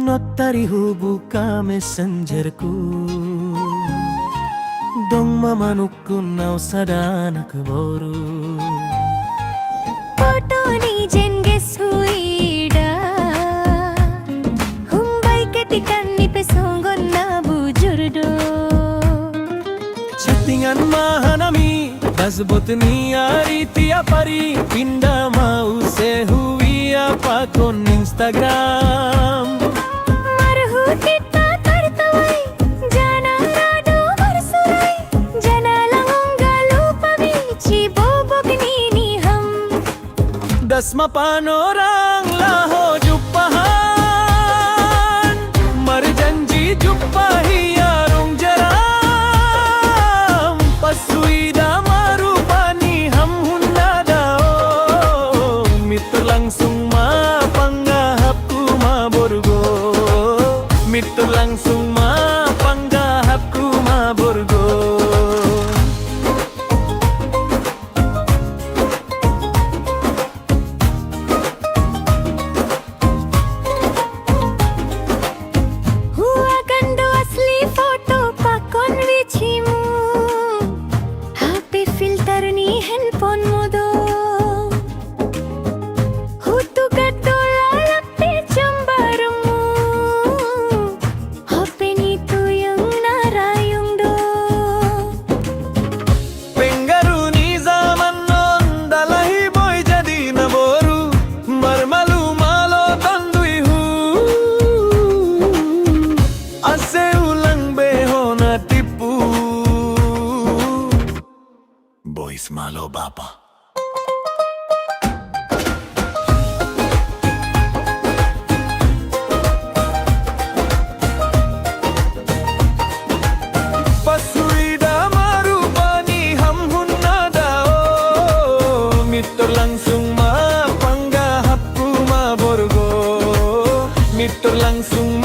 Not buka messengerku Dong mamanukku nau sadana keboru Foto ni jenges huida Humbai ketikan ni pesonggon na bujurdo Chattingan mahanami Dasbot ni aritia pari Pinda mau se huia pakon Instagram Kita tartawai jana rado barsurai jana langong galupa bici bobok nini ham Dasma panorang laho jupahan Marjanji jupahi arung jaram Pasuida marupani ham hunna dao Mitur langsung ma panggahapku ma borgo Mitur langsung ma panggahapku ma borgo Hua kando asli foto pakon wichimu HP filter ni handphone modo Hutu gadola lapi jambarmu HP ni tu yang narayung do Pengaruh ni zaman non dalahi boy jadi naboru Marmalu malo tandui hu Ase ulang behona tipu Boys malo bapa Pasuida marupani ham hunna dao Mitur langsung ma panggahapku ma borgo Mitur langsung